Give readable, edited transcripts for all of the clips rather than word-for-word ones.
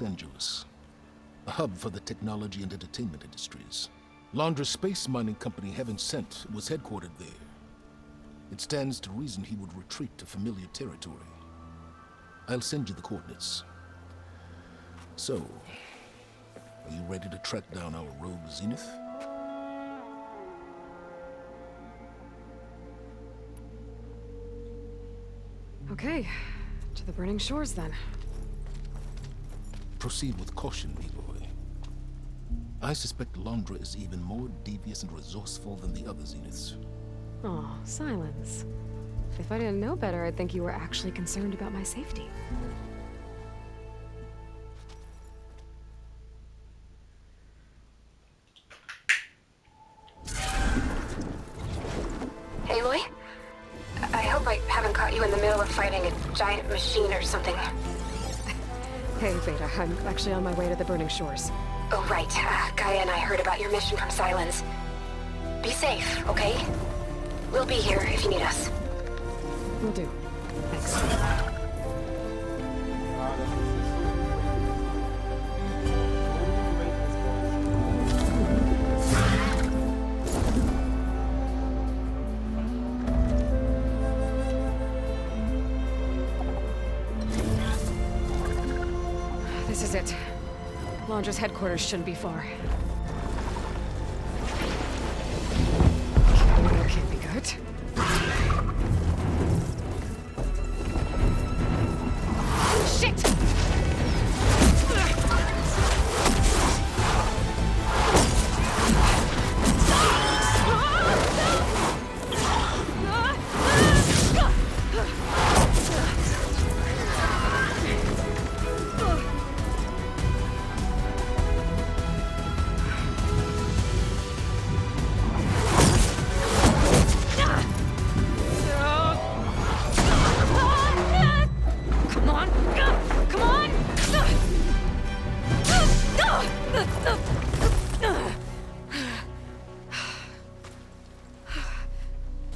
Angeles, a hub for the technology and entertainment industries. Londra's space mining company Heaven Sent was headquartered there. It stands to reason he would retreat to familiar territory. I'll send you the coordinates. So, are you ready to track down our rogue Zenith? Okay, to the burning shores then. Proceed with caution, Aloy. I suspect Londra is even more devious and resourceful than the other Zeniths. Oh, Silence. If I didn't know better, I'd think you were actually concerned about my safety. Aloy? I hope I haven't caught you in the middle of fighting a giant machine or something. Hey, Beta, I'm actually on my way to the burning shores. Oh, right. Gaia and I heard about your mission from Silence. Be safe, okay? We'll be here if you need us. Will do. Thanks. This is it. Londra's headquarters shouldn't be far. That can't be good. Shit!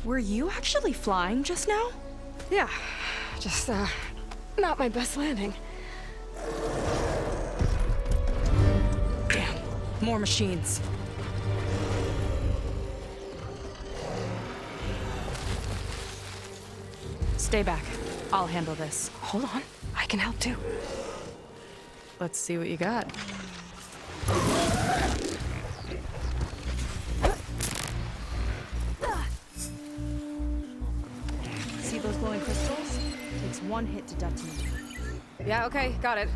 Were you actually flying just now? Yeah, just, not my best landing. Damn, more machines. Stay back. I'll handle this. Hold on, I can help too. Let's see what you got. See those glowing crystals? Takes one hit to detonate. Yeah, okay, got it.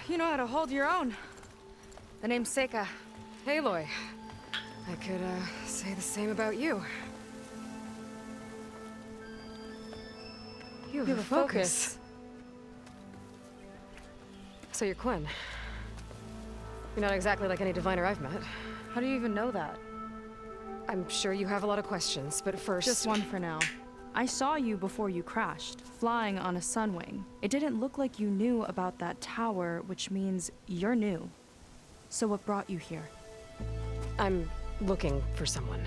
You know how to hold your own. The name's Seika. Aloy. I could, say the same about you. You have a focus. So you're Quinn. You're not exactly like any diviner I've met. How do you even know that? I'm sure you have a lot of questions, but first... Just one for now. I saw you before you crashed, flying on a sunwing. It didn't look like you knew about that tower, which means you're new. So what brought you here? I'm looking for someone.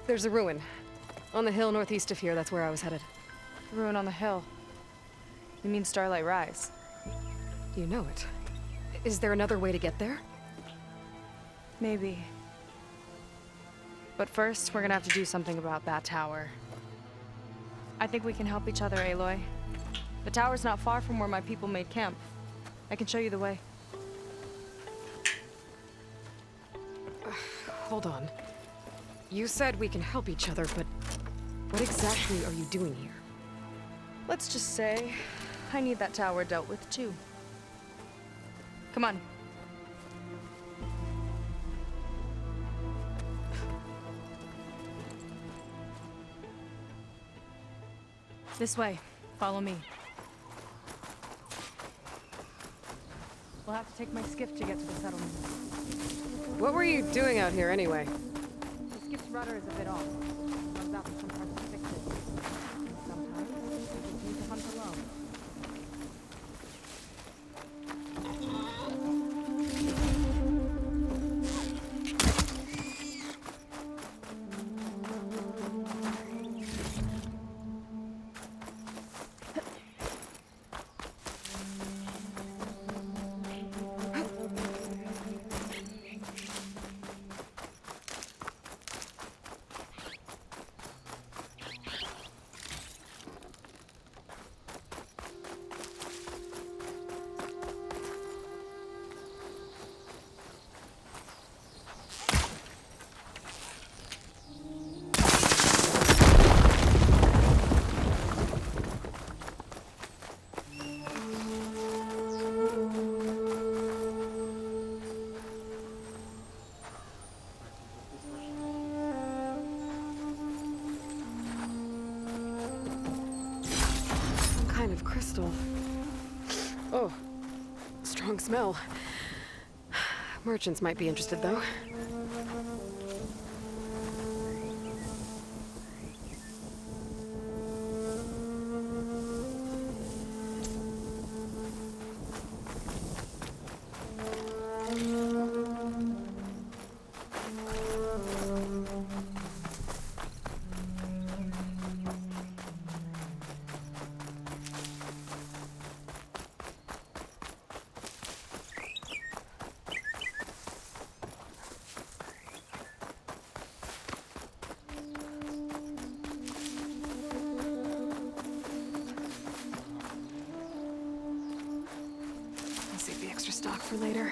There's a ruin. On the hill northeast of here, that's where I was headed. Ruin on the hill. You mean Starlight Rise? You know it. Is there another way to get there? Maybe. But first, we're gonna have to do something about that tower. I think we can help each other, Aloy. The tower's not far from where my people made camp. I can show you the way. Hold on. You said we can help each other, but what exactly are you doing here? Let's just say, I need that tower dealt with too. Come on. This way. Follow me. We'll have to take my skiff to get to the settlement. What were you doing out here anyway? The skiff's rudder is a bit off. Runs out for some parts to fix it. And sometimes we just need to hunt alone. Of crystal. Oh, strong smell. Merchants might be interested, though. stock for later.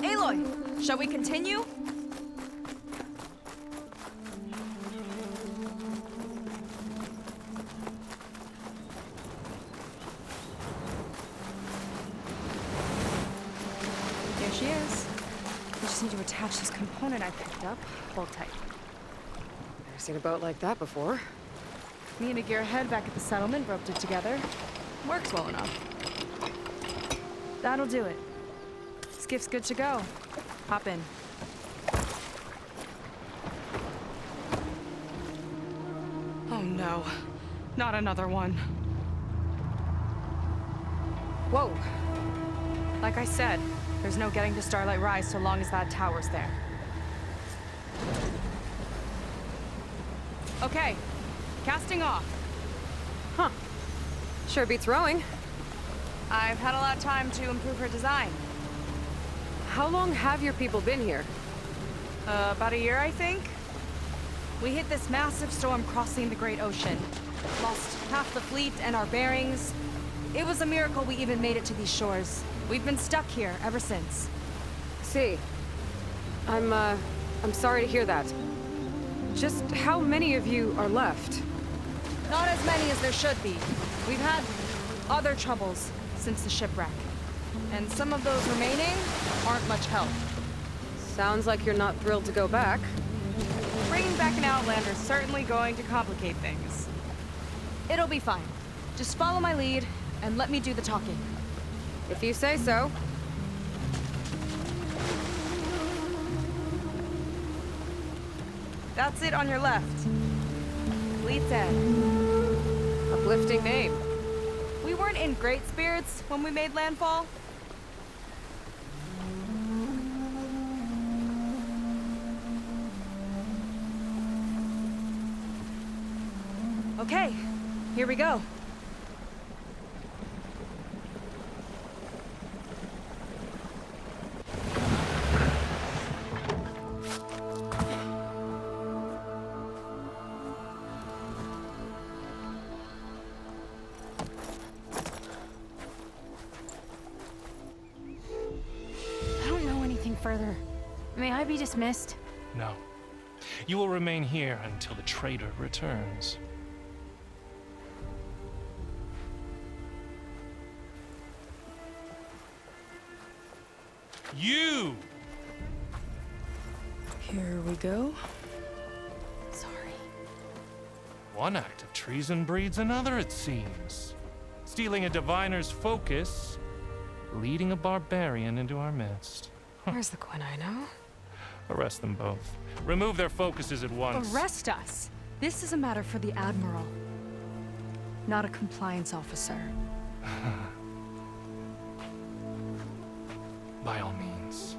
Aloy, shall we continue? There she is. We just need to attach this component I picked up. Hold tight. Never seen a boat like that before. Me and a gearhead back at the settlement roped it together. Works well enough. That'll do it. Skiff's good to go. Hop in. Oh no. Not another one. Whoa. Like I said, there's no getting to Starlight Rise so long as that tower's there. Okay. Casting off. Huh. Sure beats rowing. I've had a lot of time to improve her design. How long have your people been here? About a year, I think. We hit this massive storm crossing the Great Ocean. Lost half the fleet and our bearings. It was a miracle we even made it to these shores. We've been stuck here ever since. See. I'm sorry to hear that. Just how many of you are left? Not as many as there should be. We've had other troubles since the shipwreck. And some of those remaining aren't much help. Sounds like you're not thrilled to go back. Bringing back an Outlander's certainly going to complicate things. It'll be fine. Just follow my lead and let me do the talking. If you say so. That's it on your left. Fleet's End. Uplifting name. We weren't in great spirits when we made landfall. Okay, here we go. I don't know anything further. May I be dismissed? No. You will remain here until the trader returns. You! Here we go. Sorry. One act of treason breeds another, it seems. Stealing a diviner's focus, leading a barbarian into our midst. Where's the Quinn I know? Arrest them both. Remove their focuses at once. Arrest us! This is a matter for the Admiral, not a compliance officer. By all means.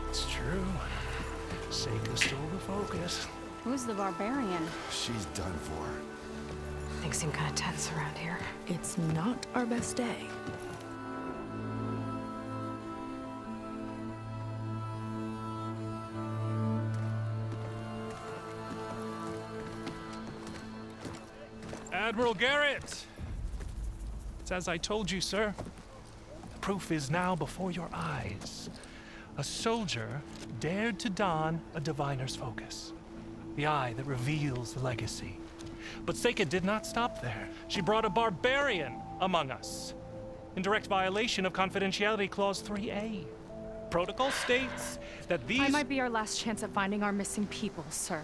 It's true. Seika stole the focus. Who's the barbarian? She's done for. Things seem kind of tense around here. It's not our best day. Admiral Garrett! It's as I told you, sir. The proof is now before your eyes. A soldier dared to don a diviner's focus. The eye that reveals the legacy. But Seika did not stop there. She brought a barbarian among us. In direct violation of Confidentiality Clause 3A. Protocol states that these— I might be our last chance at finding our missing people, sir.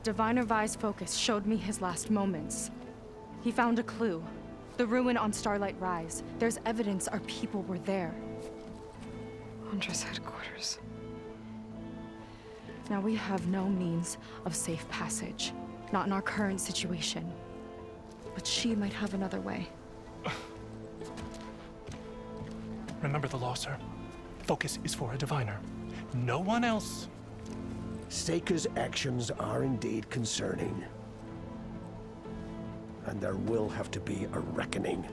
Diviner Vi's focus showed me his last moments. He found a clue. The ruin on Starlight Rise. There's evidence our people were there. Huntress headquarters. Now we have no means of safe passage. Not in our current situation. But she might have another way. Remember the law, sir. Focus is for a diviner. No one else. Seika's actions are indeed concerning. And there will have to be a reckoning.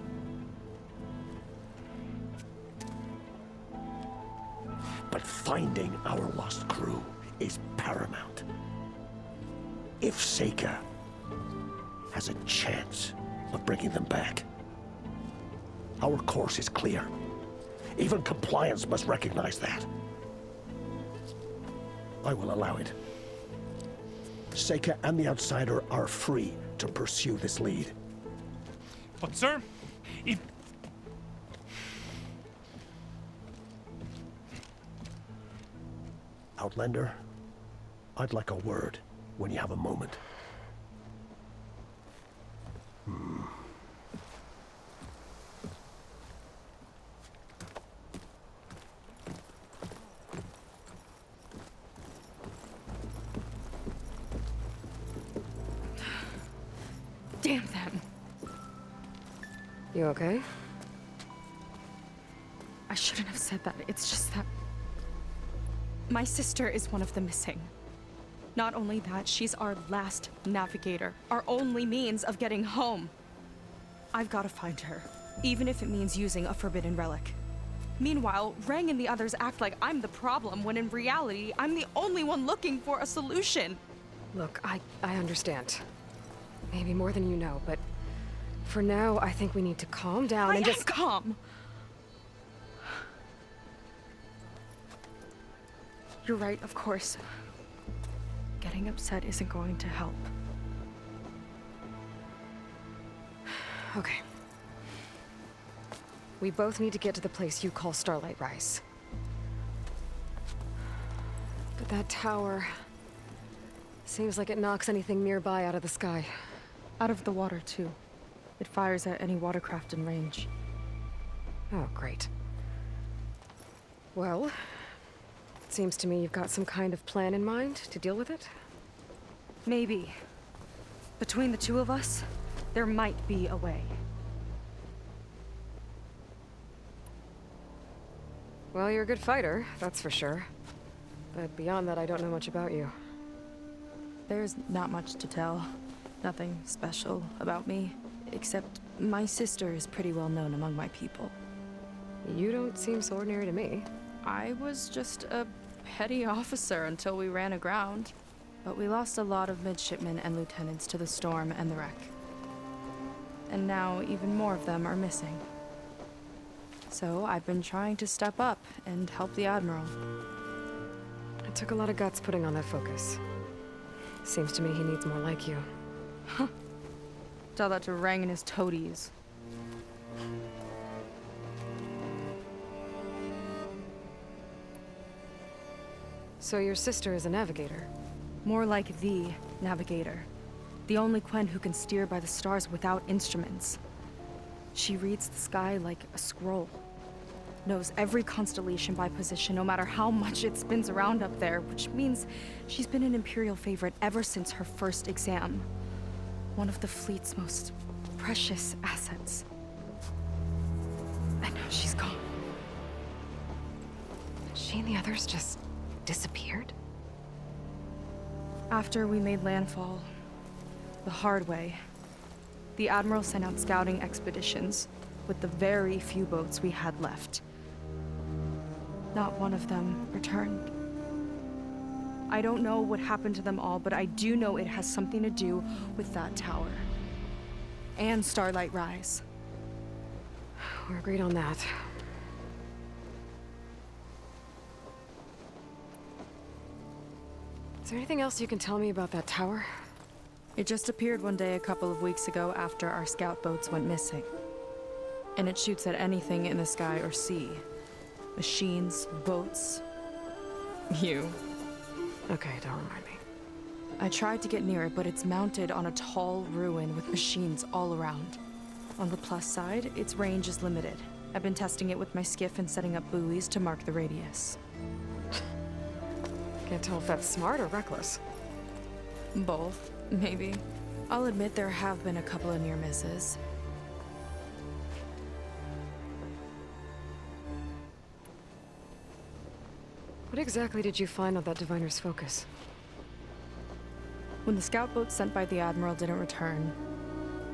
But finding our lost crew is paramount. If Seika has a chance of bringing them back, our course is clear. Even compliance must recognize that. I will allow it. Seika and the Outsider are free to pursue this lead. But, sir, if— Outlander, I'd like a word when you have a moment. Damn them! You okay? I shouldn't have said that. It's just that my sister is one of the missing. Not only that, she's our last navigator, our only means of getting home. I've got to find her, even if it means using a forbidden relic. Meanwhile, Rang and the others act like I'm the problem, when in reality, I'm the only one looking for a solution. Look, I understand. Maybe more than you know, but for now, I think we need to calm down and just— calm. You're right, of course. Getting upset isn't going to help. Okay. We both need to get to the place you call Starlight Rise. But that tower seems like it knocks anything nearby out of the sky. Out of the water, too. It fires at any watercraft in range. Oh, great. Well, it seems to me you've got some kind of plan in mind to deal with it. Maybe. Between the two of us, there might be a way. Well, you're a good fighter, that's for sure. But beyond that, I don't know much about you. There's not much to tell. Nothing special about me, except my sister is pretty well known among my people. You don't seem so ordinary to me. I was just a petty officer until we ran aground. But we lost a lot of midshipmen and lieutenants to the storm and the wreck. And now even more of them are missing. So I've been trying to step up and help the Admiral. It took a lot of guts putting on that focus. Seems to me he needs more like you. Tell that to Rang and his toadies. So your sister is a navigator? More like the navigator. The only Quen who can steer by the stars without instruments. She reads the sky like a scroll. Knows every constellation by position, no matter how much it spins around up there, which means she's been an Imperial favorite ever since her first exam. One of the fleet's most precious assets. And now she's gone. She and the others just disappeared? After we made landfall, the hard way, the Admiral sent out scouting expeditions with the very few boats we had left. Not one of them returned. I don't know what happened to them all, but I do know it has something to do with that tower. And Starlight Rise. We're agreed on that. Is there anything else you can tell me about that tower? It just appeared one day a couple of weeks ago after our scout boats went missing. And it shoots at anything in the sky or sea. Machines, boats, you. Okay, don't remind me. I tried to get near it, but it's mounted on a tall ruin with machines all around. On the plus side, its range is limited. I've been testing it with my skiff and setting up buoys to mark the radius. Can't tell if that's smart or reckless. Both, maybe. I'll admit there have been a couple of near misses. What exactly did you find on that Diviner's Focus? When the scout boat sent by the Admiral didn't return,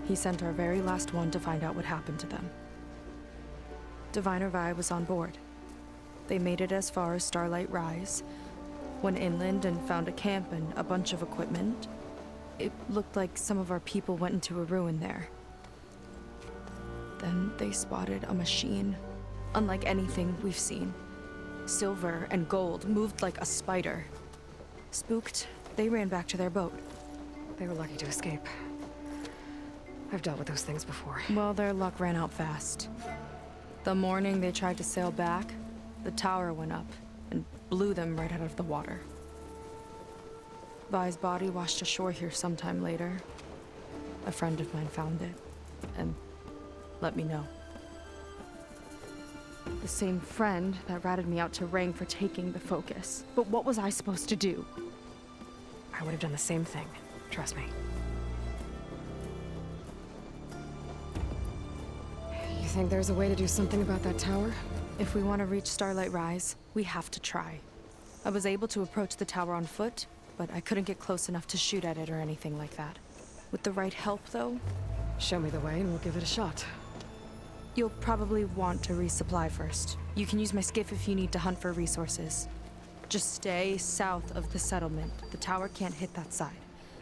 he sent our very last one to find out what happened to them. Diviner Vi was on board. They made it as far as Starlight Rise, went inland and found a camp and a bunch of equipment. It looked like some of our people went into a ruin there. Then they spotted a machine, unlike anything we've seen. Silver and gold, moved like a spider. Spooked, they ran back to their boat. They were lucky to escape. I've dealt with those things before. Well, their luck ran out fast. The morning they tried to sail back, the tower went up and blew them right out of the water. Vi's body washed ashore here sometime later. A friend of mine found it and let me know. The same friend that ratted me out to Rang for taking the Focus. But what was I supposed to do? I would have done the same thing. Trust me. You think there's a way to do something about that tower? If we want to reach Starlight Rise, we have to try. I was able to approach the tower on foot, but I couldn't get close enough to shoot at it or anything like that. With the right help, though, Show me the way and we'll give it a shot. you'll probably want to resupply first. You can use my skiff if you need to hunt for resources. Just stay south of the settlement. The tower can't hit that side.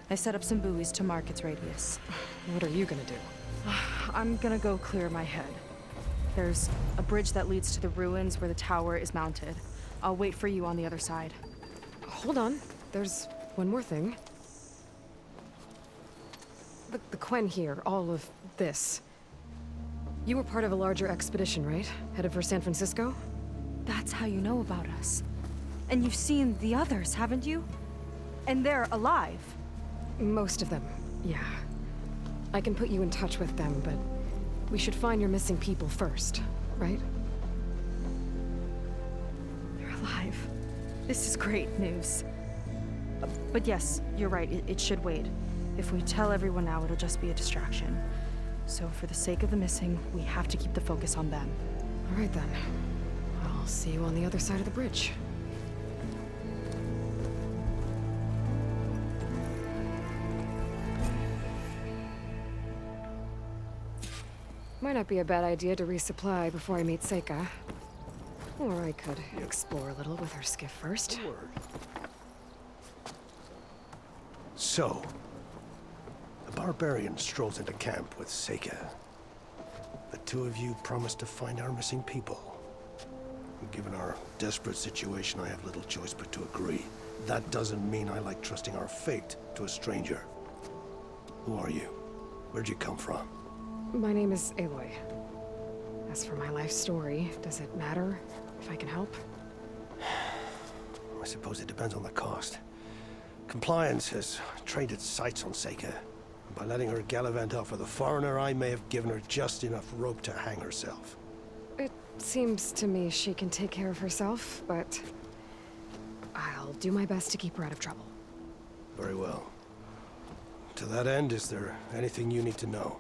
I set up some buoys to mark its radius. What are you gonna do? I'm gonna go clear my head. There's a bridge that leads to the ruins where the tower is mounted. I'll wait for you on the other side. Hold on. There's one more thing. The Quen here, all of this. You were part of a larger expedition, right? Headed for San Francisco? That's how you know about us. And you've seen the others, haven't you? And they're alive. Most of them, yeah. I can put you in touch with them, but we should find your missing people first, right? They're alive. This is great news. But yes, you're right, it should wait. If we tell everyone now, it'll just be a distraction. So for the sake of the missing, we have to keep the focus on them. All right then. I'll see you on the other side of the bridge. Might not be a bad idea to resupply before I meet Seika. Or I could explore a little with her skiff first. So, the barbarian strolls into camp with Seika. The two of you promised to find our missing people. Given our desperate situation, I have little choice but to agree. That doesn't mean I like trusting our fate to a stranger. Who are you? Where'd you come from? My name is Aloy. As for my life story, does it matter if I can help? I suppose it depends on the cost. Compliance has trained its sights on Seika. By letting her gallivant off with a foreigner, I may have given her just enough rope to hang herself. It seems to me she can take care of herself, but I'll do my best to keep her out of trouble. Very well. To that end, is there anything you need to know?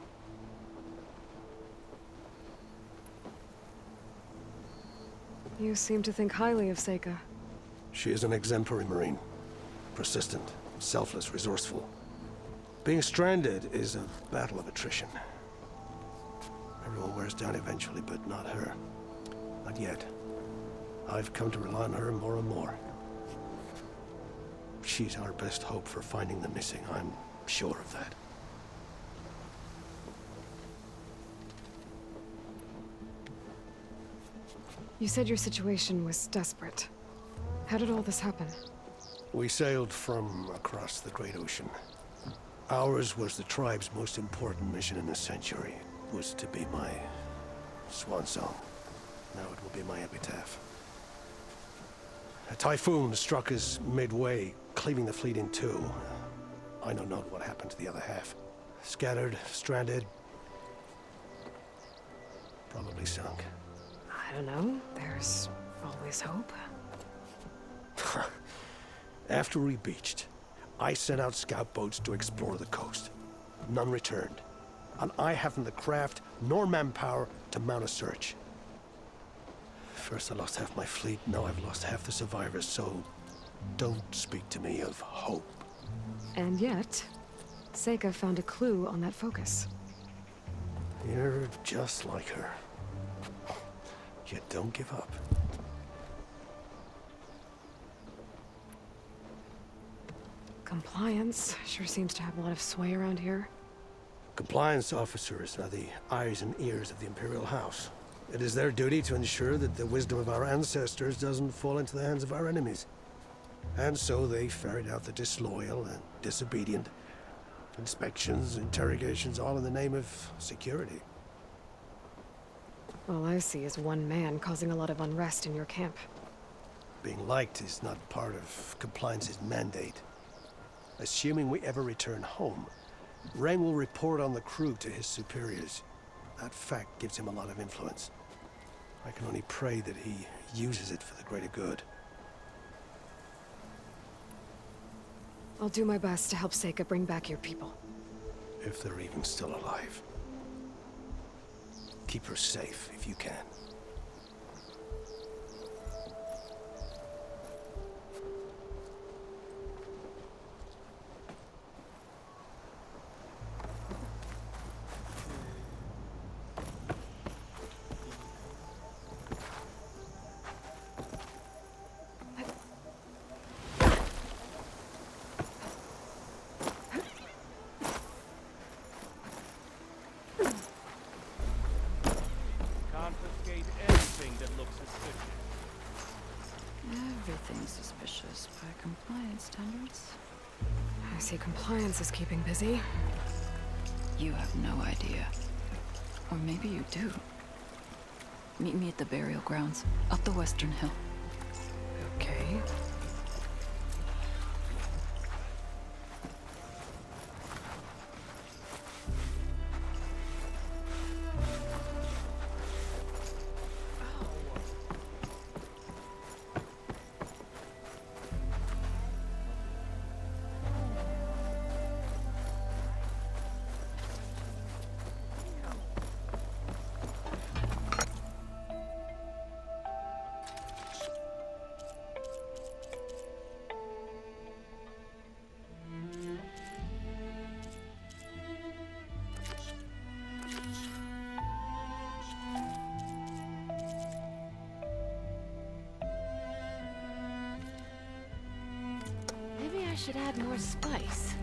You seem to think highly of Seika. She is an exemplary Marine. Persistent, selfless, resourceful. Being stranded is a battle of attrition. Everyone wears down eventually, but not her. Not yet. I've come to rely on her more and more. She's our best hope for finding the missing, I'm sure of that. You said your situation was desperate. How did all this happen? We sailed from across the Great Ocean. Ours was the tribe's most important mission in a century. It was to be my swan song. Now it will be my epitaph. A typhoon struck us midway, cleaving the fleet in two. I know not what happened to the other half. Scattered, stranded, probably sunk. I don't know. There's always hope. After we beached, I sent out scout boats to explore the coast. None returned. And I haven't the craft nor manpower to mount a search. First I lost half my fleet, now I've lost half the survivors, so don't speak to me of hope. And yet, Seika found a clue on that focus. You're just like her. You don't give up. Compliance sure seems to have a lot of sway around here. Compliance officers are the eyes and ears of the Imperial House. It is their duty to ensure that the wisdom of our ancestors doesn't fall into the hands of our enemies. And so they ferret out the disloyal and disobedient. Inspections, interrogations, all in the name of security. All I see is one man causing a lot of unrest in your camp. Being liked is not part of Compliance's mandate. Assuming we ever return home, Rang will report on the crew to his superiors. That fact gives him a lot of influence. I can only pray that he uses it for the greater good. I'll do my best to help Seika bring back your people. If they're even still alive. Keep her safe if you can. Confiscate anything that looks suspicious. Everything's suspicious by compliance standards. I see Compliance is keeping busy. You have no idea. Or maybe you do. Meet me at the burial grounds, up the western hill. Okay. Maybe I should add more spice.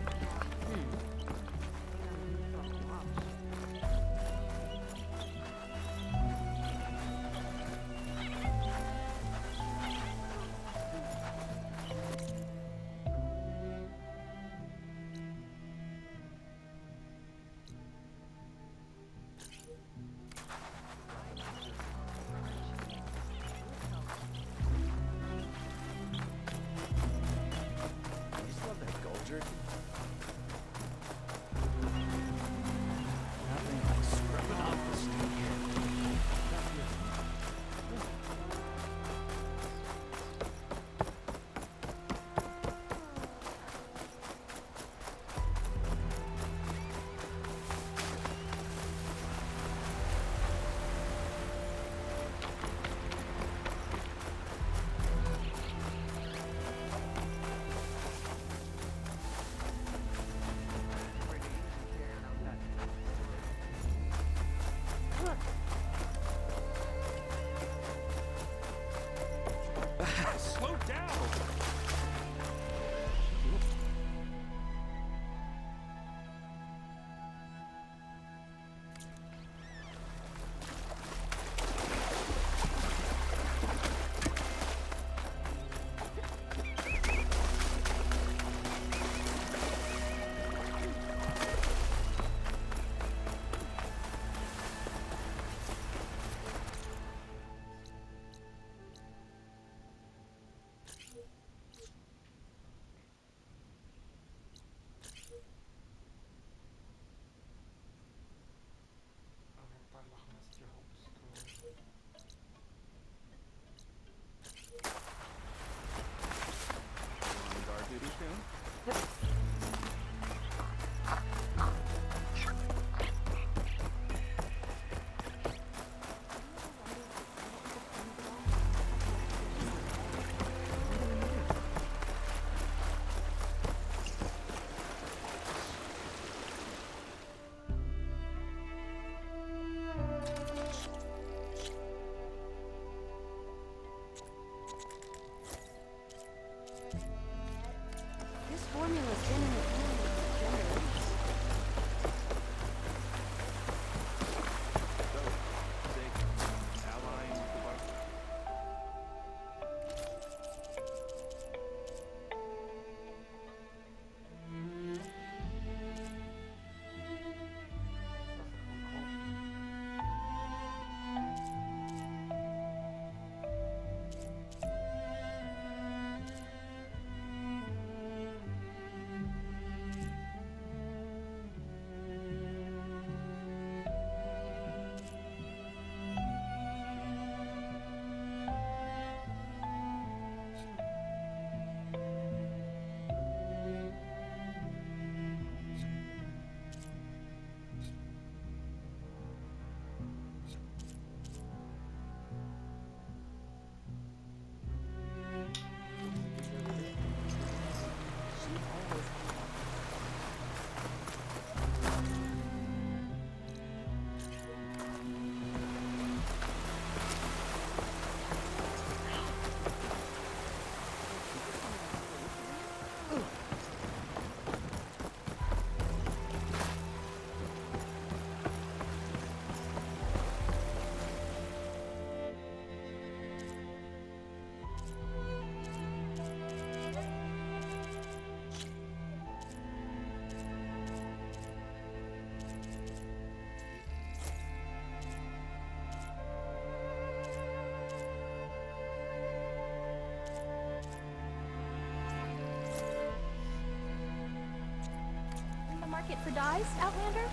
ticket for dyes, Outlander?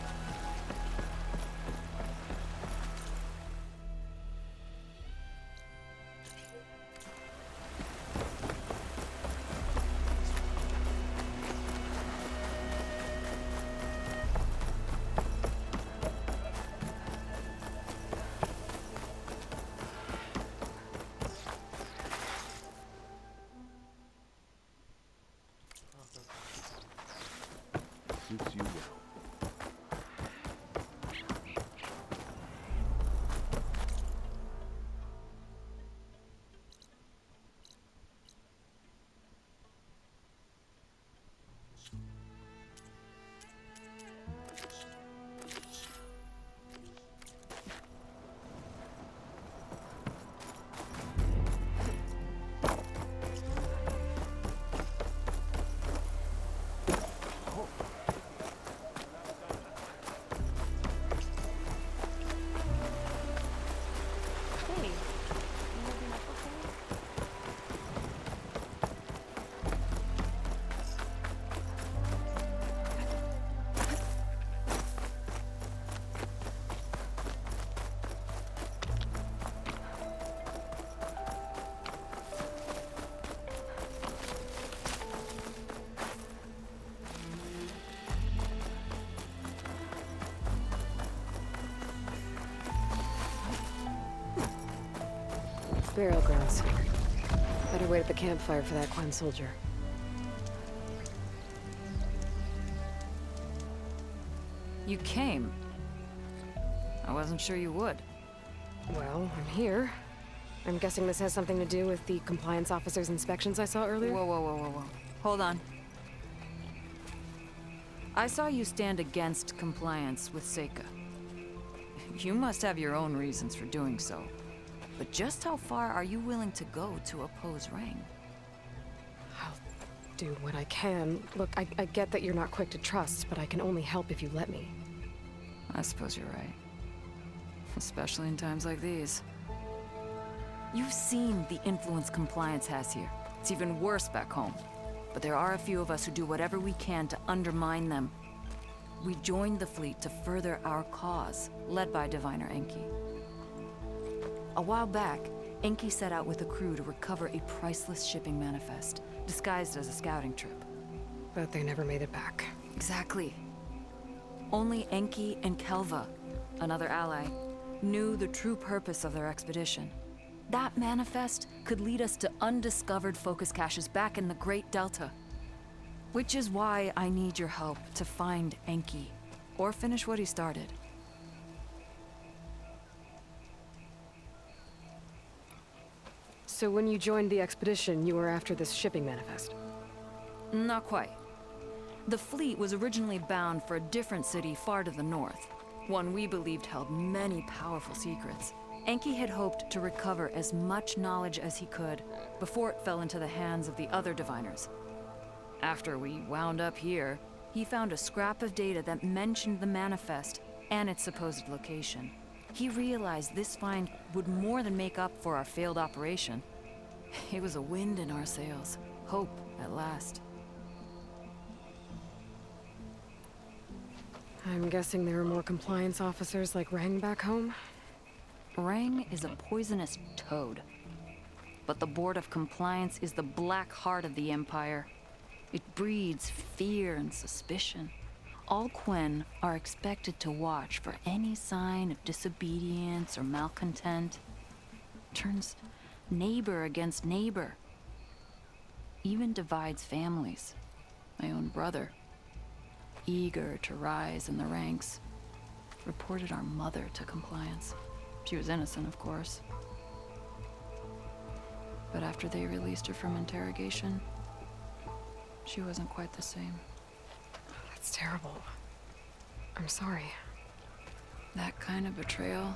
Suits you well. Hey, you holding up okay? Burial grounds. Better wait at the campfire for that Quen soldier. You came. I wasn't sure you would. Well, I'm here. I'm guessing this has something to do with the compliance officer's inspections I saw earlier? Whoa, whoa, whoa, whoa, whoa. Hold on. I saw you stand against compliance with Seika. You must have your own reasons for doing so. But just how far are you willing to go to oppose Rang? I'll do what I can. Look, I get that you're not quick to trust, but I can only help if you let me. I suppose you're right. Especially in times like these. You've seen the influence compliance has here. It's even worse back home. But there are a few of us who do whatever we can to undermine them. We joined the fleet to further our cause, led by Diviner Enki. A while back, Enki set out with a crew to recover a priceless shipping manifest, disguised as a scouting trip. But they never made it back. Exactly. Only Enki and Kelva, another ally, knew the true purpose of their expedition. That manifest could lead us to undiscovered focus caches back in the Great Delta. Which is why I need your help to find Enki, or finish what he started. So when you joined the expedition, you were after this shipping manifest? Not quite. The fleet was originally bound for a different city far to the north, one we believed held many powerful secrets. Enki had hoped to recover as much knowledge as he could before it fell into the hands of the other diviners. After we wound up here, he found a scrap of data that mentioned the manifest and its supposed location. He realized this find would more than make up for our failed operation. It was a wind in our sails. Hope, at last. I'm guessing there are more compliance officers like Rang back home? Rang is a poisonous toad. But the Board of Compliance is the black heart of the Empire. It breeds fear and suspicion. All Quen are expected to watch for any sign of disobedience or malcontent. Turns neighbor against neighbor. Even divides families. My own brother, eager to rise in the ranks, reported our mother to Compliance. She was innocent, of course. But after they released her from interrogation, she wasn't quite the same. That's terrible. I'm sorry. That kind of betrayal,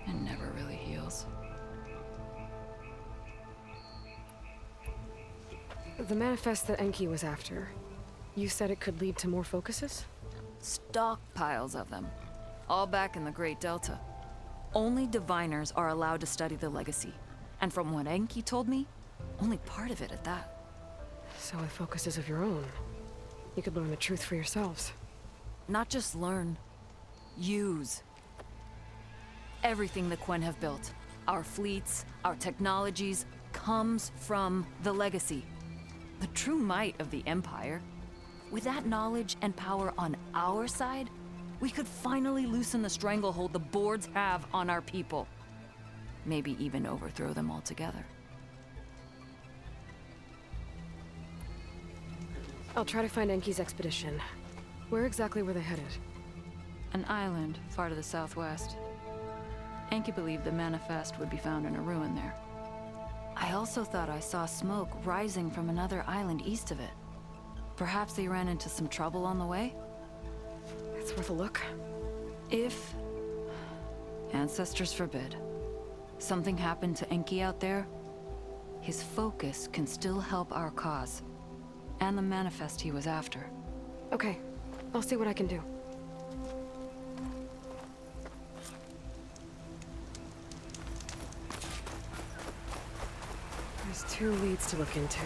it never really heals. The manifest that Enki was after, you said it could lead to more focuses? Stockpiles of them. All back in the Great Delta. Only diviners are allowed to study the legacy. And from what Enki told me, only part of it at that. So with focuses of your own? You could learn the truth for yourselves. Not just learn. Use. Everything the Quen have built, our fleets, our technologies, comes from the legacy. The true might of the Empire. With that knowledge and power on our side, we could finally loosen the stranglehold the boards have on our people. Maybe even overthrow them altogether. I'll try to find Enki's expedition. Where exactly were they headed? An island far to the southwest. Enki believed the manifest would be found in a ruin there. I also thought I saw smoke rising from another island east of it. Perhaps they ran into some trouble on the way? It's worth a look. If... ancestors forbid. Something happened to Enki out there, his focus can still help our cause. And the manifest he was after. Okay, I'll see what I can do. There's 2 leads to look into.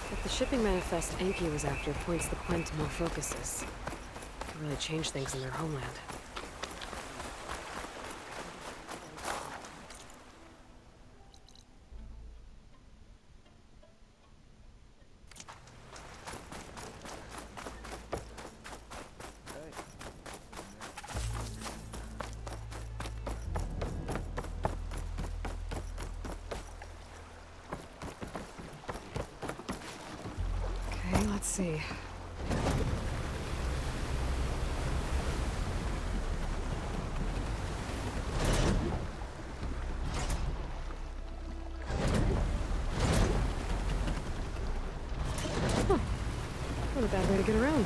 If the shipping manifest Enki was after points the Quen to more focuses, it could really change things in their homeland. Let's see. Huh. Not a bad way to get around.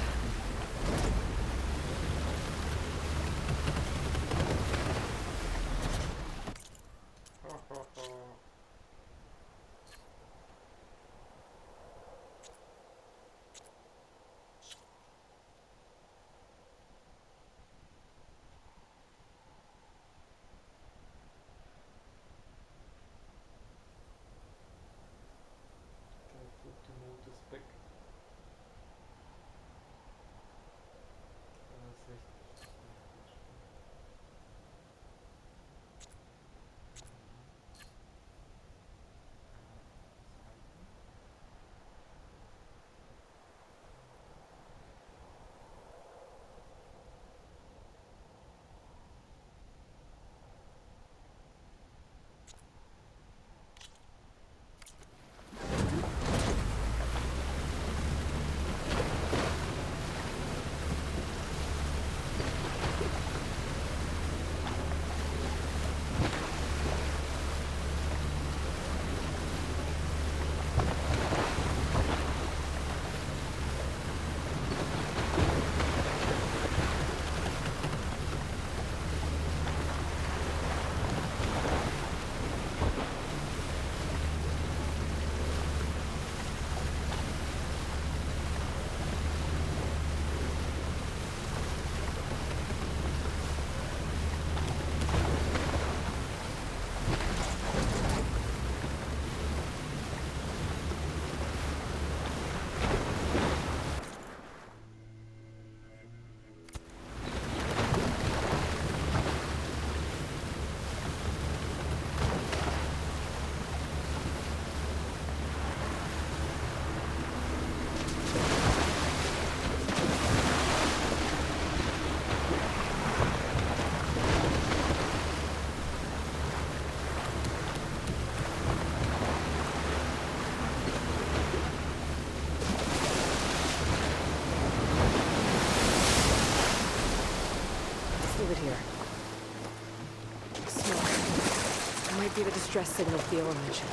Be the distress signal Fiora mentioned.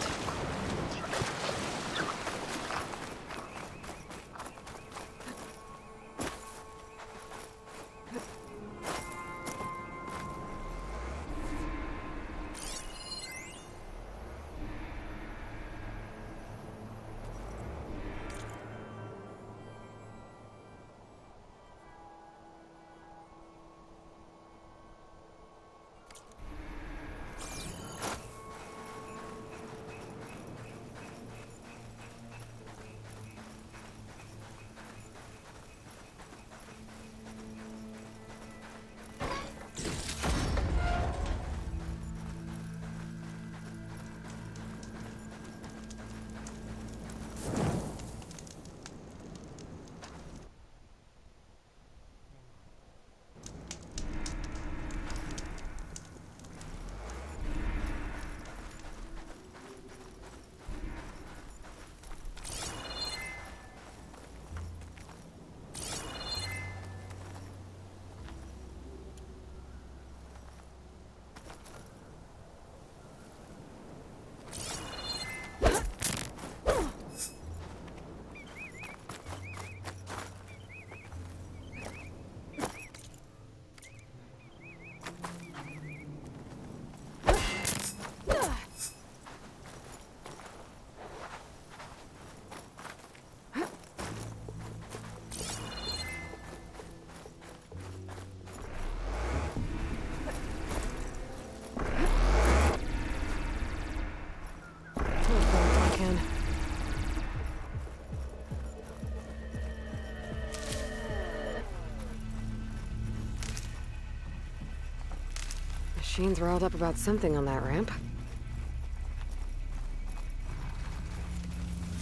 machines riled up about something on that ramp.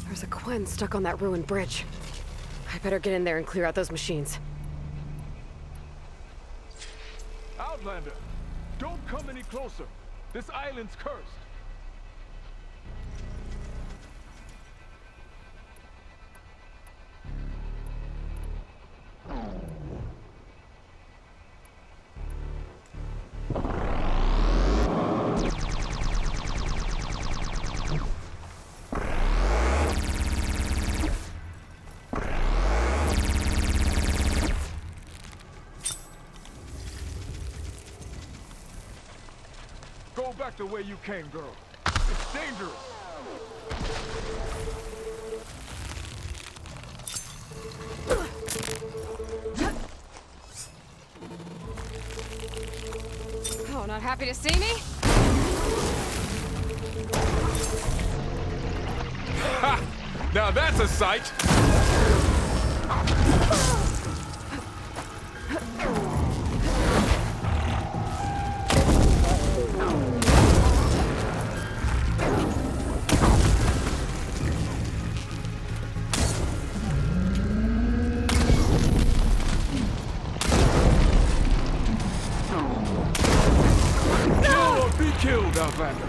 There's a Quen stuck on that ruined bridge. I better get in there and clear out those machines. Outlander, don't come any closer. This island's cursed. Go back the way you came, girl. It's dangerous. Oh, not happy to see me? Ha! Now that's a sight! Kill or be killed, Outlander.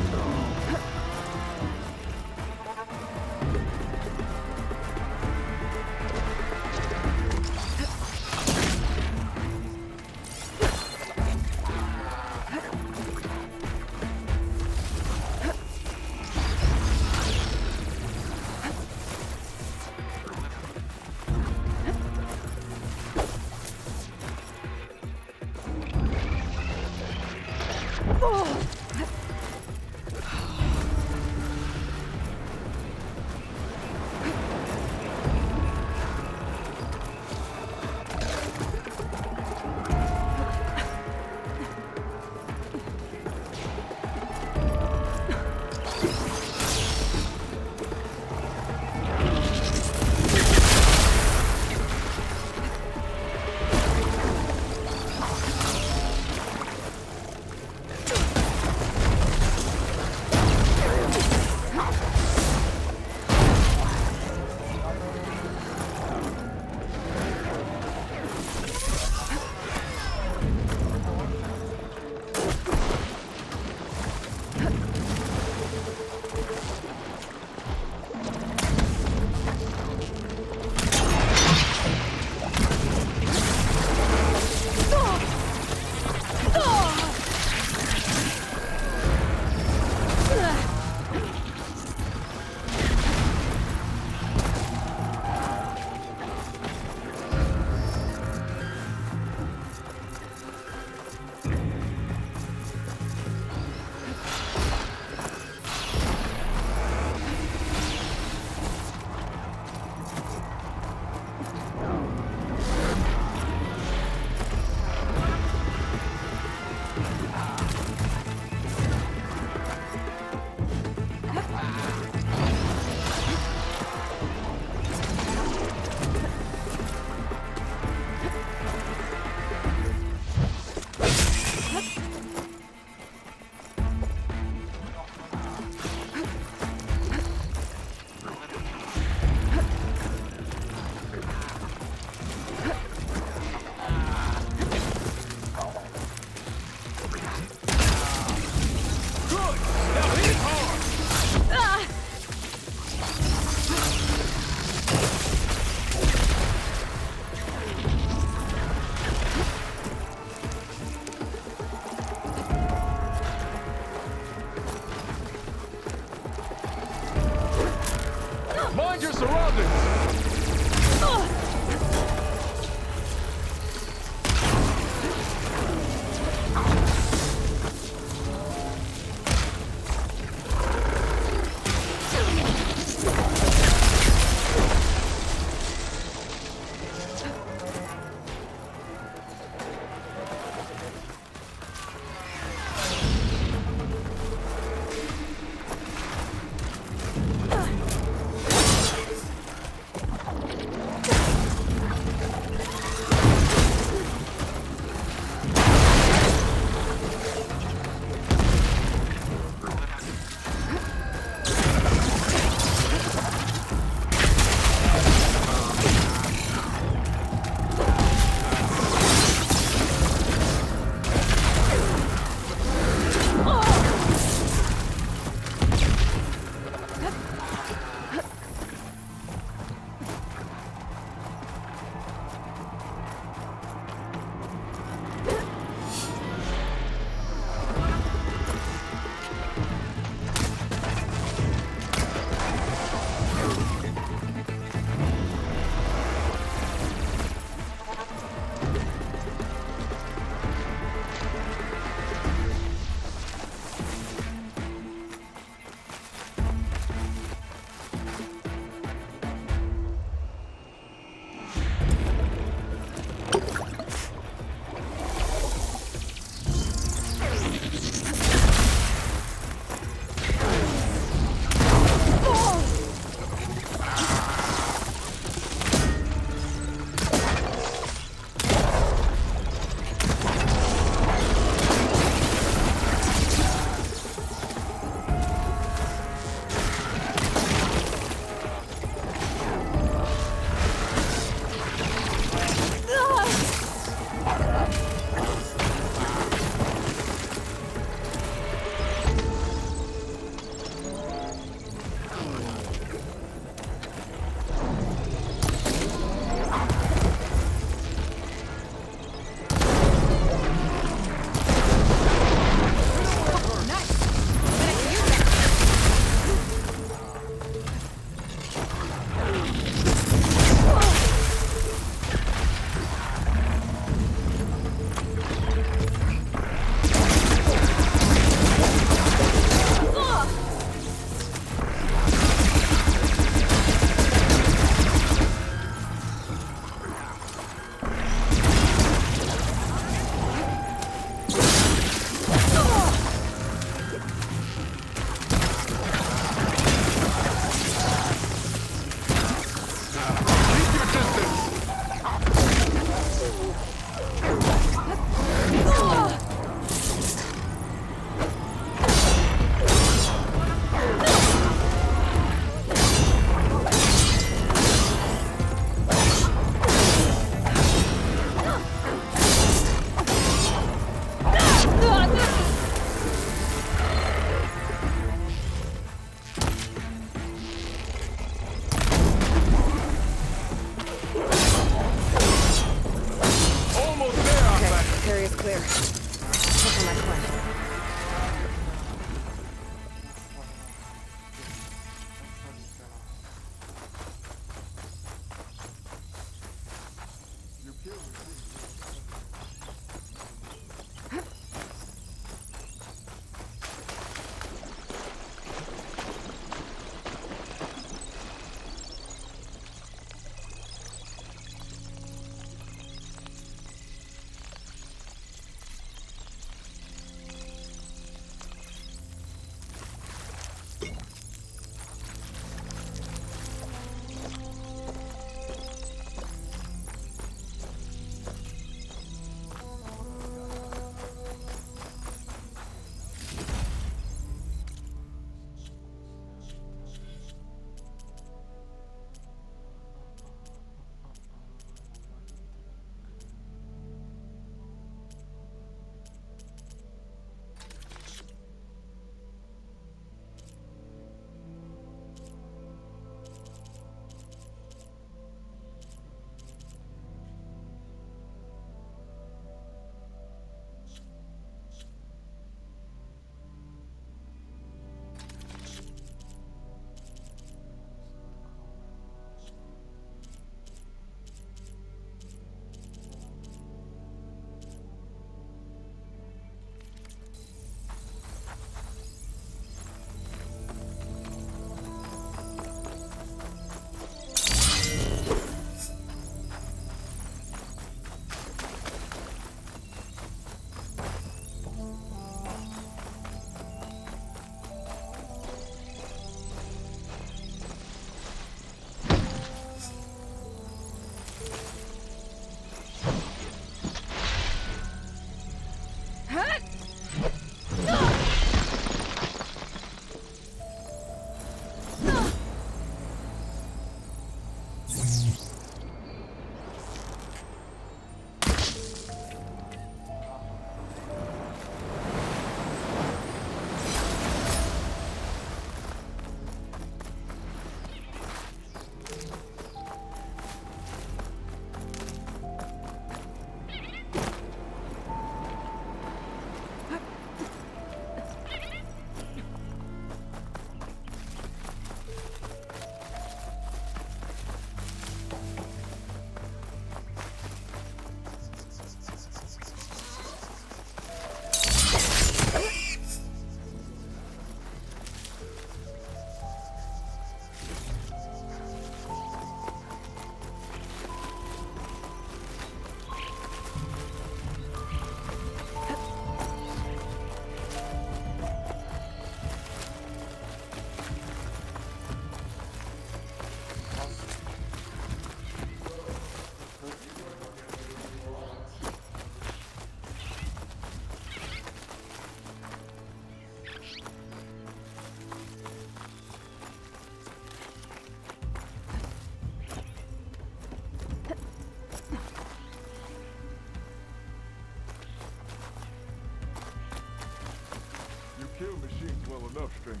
well enough, stranger.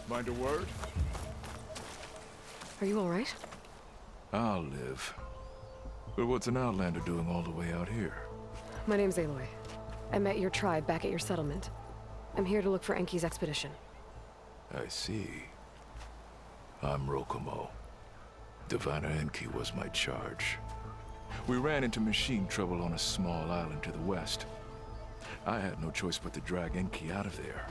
Mind a word? Are you all right? I'll live. But what's an Outlander doing all the way out here? My name's Aloy. I met your tribe back at your settlement. I'm here to look for Enki's expedition. I see. I'm Rokomo. Diviner Enki was my charge. We ran into machine trouble on a small island to the west. I had no choice but to drag Enki out of there.